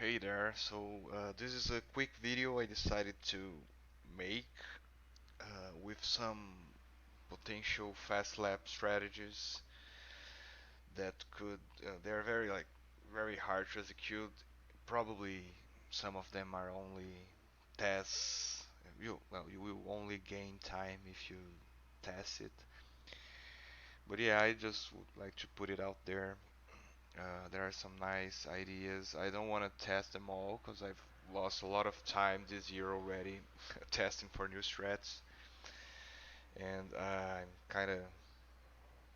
Hey there, this is a quick video I decided to make with some potential fast lap strategies that they're very hard to execute. Probably some of them are only tests. You will only gain time if you test it. But yeah, I just would like to put it out there. There are some nice ideas. I don't want to test them all because I've lost a lot of time this year already testing for new strats, and I'm kind of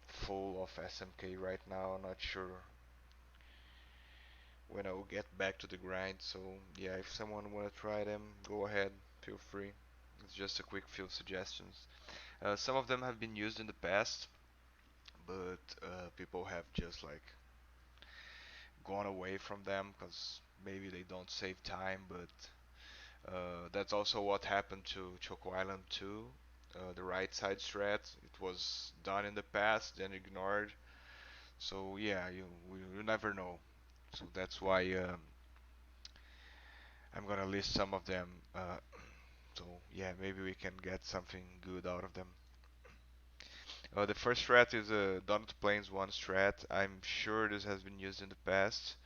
full of SMK right now. I'm not sure when I will get back to the grind. So yeah, if someone want to try them, go ahead, feel free. It's just a quick few suggestions. Some of them have been used in the past, but people have just like gone away from them because maybe they don't save time, but that's also what happened to Choco Island 2. The right side strat, it was done in the past, then ignored. So yeah, you never know. So that's why I'm gonna list some of them. So yeah, maybe we can get something good out of them. The first strat is a Donut Plains 1 strat. I'm sure this has been used in the past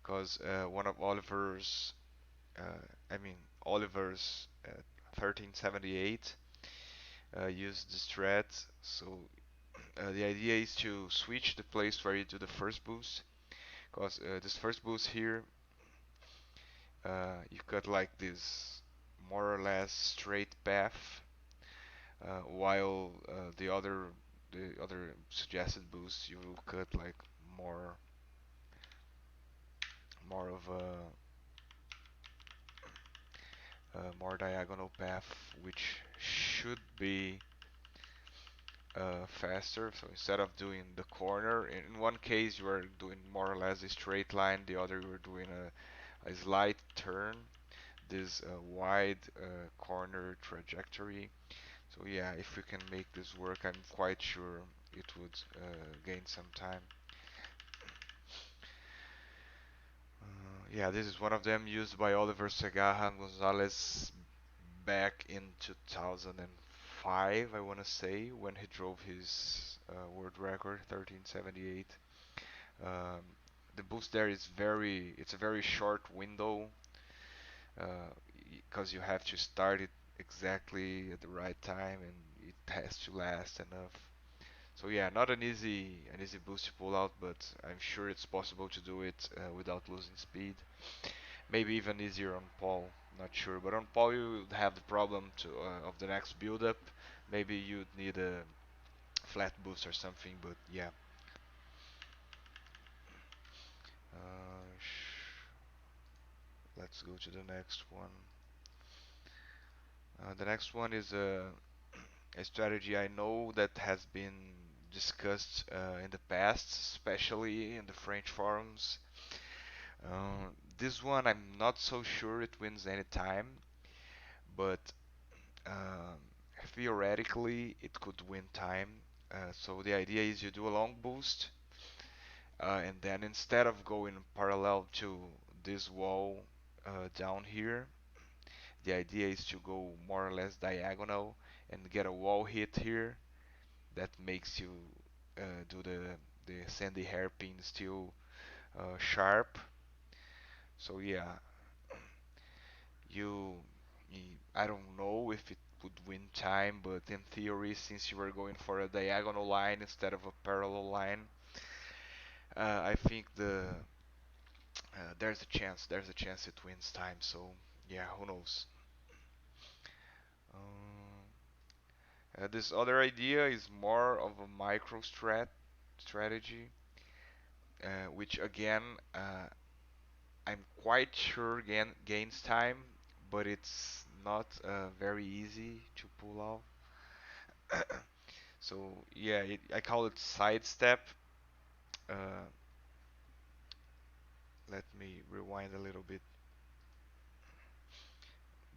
because one of I mean Oliver's 1378 used the strat. So the idea is to switch the place where you do the first boost, because this first boost here, you've got like this more or less straight path, while the other suggested boosts you will cut like more more of a more diagonal path, which should be faster. So instead of doing the corner, in one case you are doing more or less a straight line, the other you are doing a slight turn, this wide corner trajectory. So yeah, if we can make this work, I'm quite sure it would gain some time. Yeah, this is one of them used by Oliver Segarra and Gonzalez back in 2005, I want to say, when he drove his world record 1378. Um, the boost there is it's a very short window because you have to start it exactly at the right time and it has to last enough. So yeah, not an easy boost to pull out, but I'm sure it's possible to do it without losing speed. Maybe even easier on Paul, not sure. But on Paul you would have the problem of the next build up. Maybe you'd need a flat boost or something, but yeah. Uh, let's go to the next one. The next one is a strategy I know that has been discussed in the past, especially in the French forums. This one I'm not so sure it wins any time, but um, theoretically it could win time. So the idea is you do a long boost, and then instead of going parallel to this wall down here, the idea is to go more or less diagonal and get a wall hit here that makes you do the sandy hairpin still sharp. So yeah, you, I don't know if it would win time, but in theory, since you are going for a diagonal line instead of a parallel line, I think there's a chance it wins time. So yeah, who knows? This other idea is more of a micro strategy, which again I'm quite sure gains time, but it's not very easy to pull off. So yeah, I call it sidestep. Uh, Let me rewind a little bit.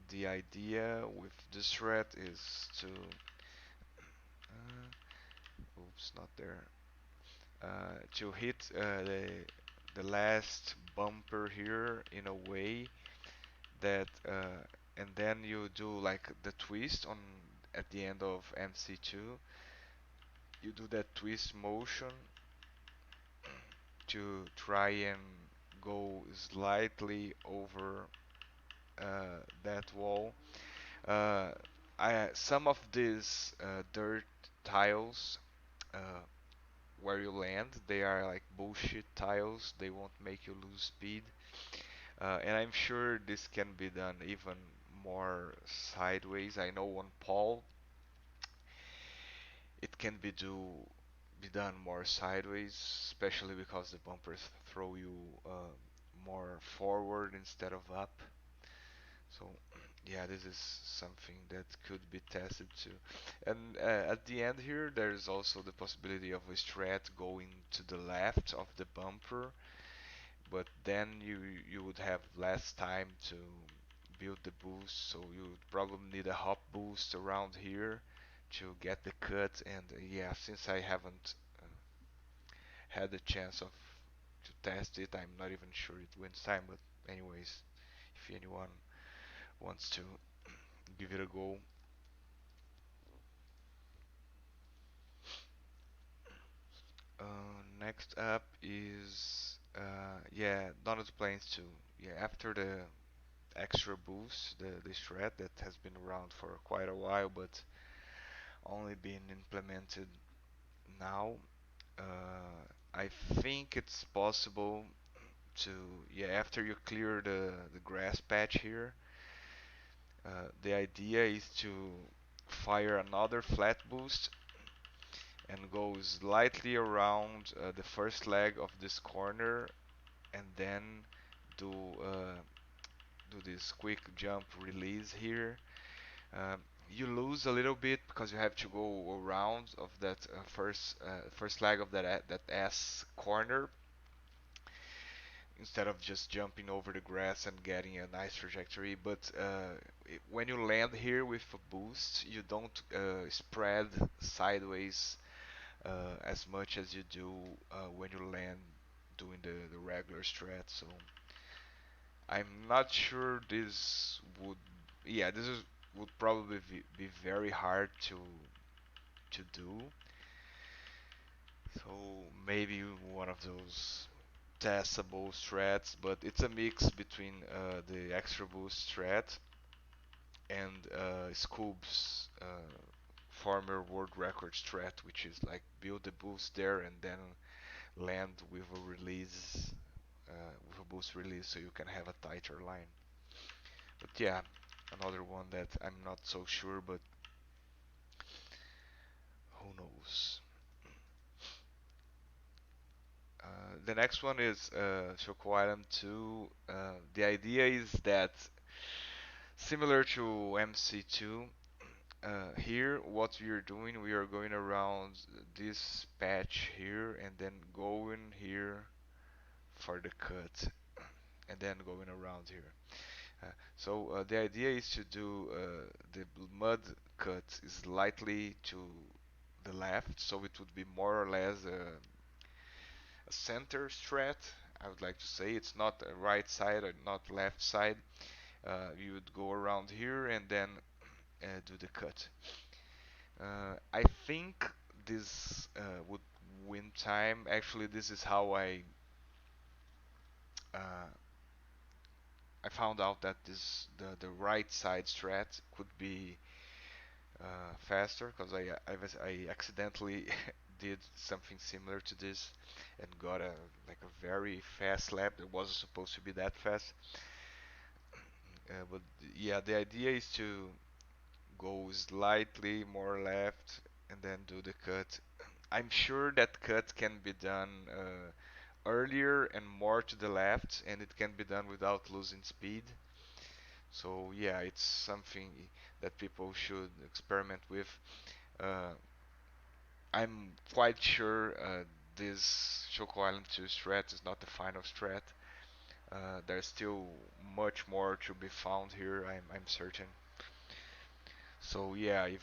The idea with this thread is to, oops, not there. To hit the last bumper here in a way that and then you do like the twist on at the end of MC2. You do that twist motion to try and go slightly over that wall. Uh, some of these dirt tiles uh, where you land, they are like bullshit tiles. They won't make you lose speed. And I'm sure this can be done even more sideways. I know on Paul it can be done more sideways, especially because the bumpers throw you more forward instead of up. So yeah, this is something that could be tested too. And at the end here, there's also the possibility of a strat going to the left of the bumper, but then you would have less time to build the boost, so you would probably need a hop boost around here to get the cut. And yeah, since I haven't had the chance of to test it, I'm not even sure it wins time. But anyways, if anyone wants to give it a go. Next up is yeah, Donut Plains 2. Yeah, after the extra boost, the shred that has been around for quite a while, but only been implemented now. I think it's possible to, yeah, after you clear the grass patch here, the idea is to fire another flat boost and go slightly around the first leg of this corner, and then do do this quick jump release here. Um, you lose a little bit because you have to go around of that first leg of that S corner instead of just jumping over the grass and getting a nice trajectory. But when you land here with a boost, you don't spread sideways as much as you do when you land doing the regular strat. So I'm not sure this would, yeah, this is would probably be very hard to do. So maybe one of those testable strats, but it's a mix between the extra boost strat and Scoob's former world record strat, which is like build the boost there and then land with a release, with a boost release, so you can have a tighter line. But yeah, another one that I'm not so sure, but who knows. The next one is Choco Island 2. The idea is that similar to MC2, here what we are doing, we are going around this patch here and then going here for the cut and then going around here. So the idea is to do the mud cut slightly to the left, so it would be more or less a center strat. I would like to say it's not a right side or not left side. You would go around here and then do the cut. I think this would win time. Actually, this is how uh, I found out that the right side strat could be faster because I accidentally did something similar to this and got a like a very fast lap that wasn't supposed to be that fast. But yeah, the idea is to go slightly more left and then do the cut. I'm sure that cut can be done earlier and more to the left, and it can be done without losing speed. So yeah, it's something that people should experiment with. Uh, I'm quite sure this Choco Island 2 strat is not the final strat. There's still much more to be found here, I'm certain. So yeah, if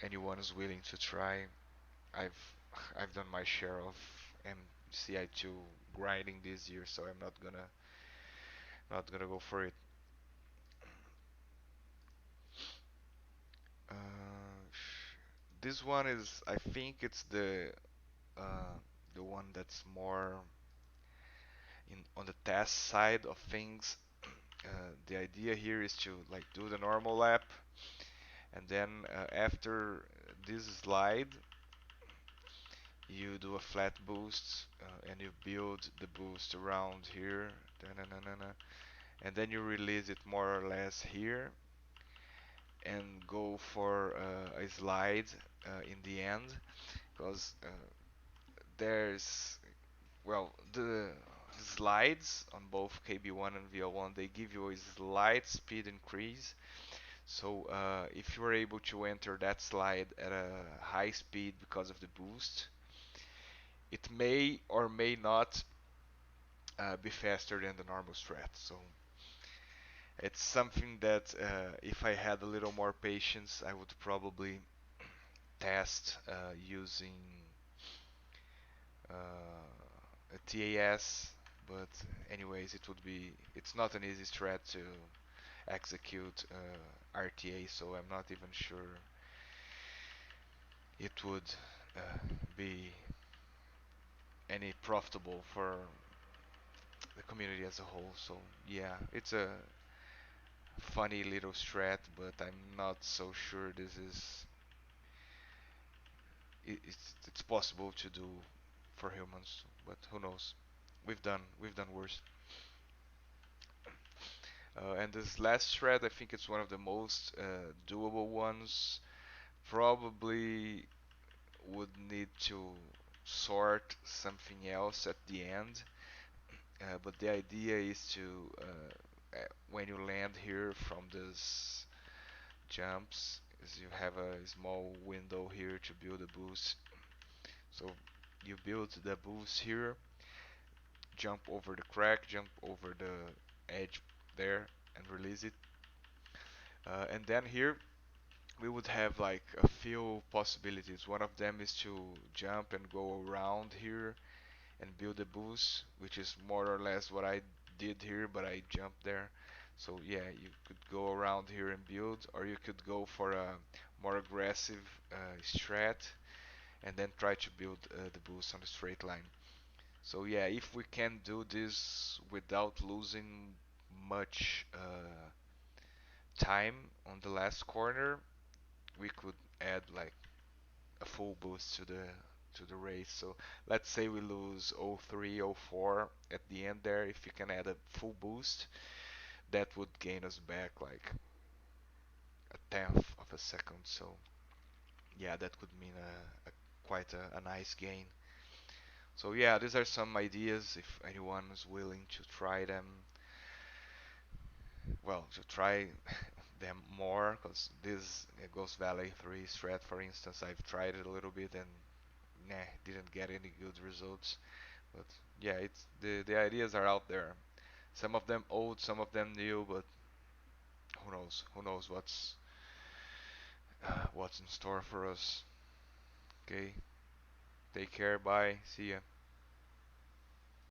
anyone is willing to try, I've I've done my share of CI2 grinding this year, so I'm not gonna go for it. This one is, I think it's uh, the one that's more in on the test side of things. The idea here is to like do the normal lap, and then after this slide, you do a flat boost, and you build the boost around here, da-na-na-na-na, and then you release it more or less here, and go for a slide in the end, because there's well the slides on both KB1 and VL1, they give you a slight speed increase. So if you're able to enter that slide at a high speed because of the boost, it may or may not be faster than the normal strat. So it's something that if I had a little more patience, I would probably test using a TAS. But anyways, it's not an easy strat to execute RTA, so I'm not even sure it would be any profitable for the community as a whole. So yeah, it's a funny little strat, but I'm not so sure this is it's possible to do for humans. But who knows? We've done worse. And this last strat, I think it's one of the most doable ones. Probably would need to sort something else at the end. But the idea is to, when you land here from this jumps, is you have a small window here to build a boost. So you build the boost here, jump over the crack, jump over the edge there, and release it. And then here we would have like a few possibilities. One of them is to jump and go around here and build a boost, which is more or less what I did here, but I jumped there. So yeah, you could go around here and build, or you could go for a more aggressive strat and then try to build the boost on a straight line. So yeah, if we can do this without losing much time on the last corner, we could add like a full boost to the race. So let's say we lose 03, 04 at the end there. If you can add a full boost, that would gain us back like a tenth of a second. So yeah, that could mean quite a nice gain. So yeah, these are some ideas. If anyone is willing to try them, well, to try them more, because this Ghost Valley 3 strat, for instance, I've tried it a little bit and nah, didn't get any good results. But yeah, it's the ideas are out there. Some of them old, some of them new, but who knows? Who knows what's in store for us? Okay, take care. Bye. See ya.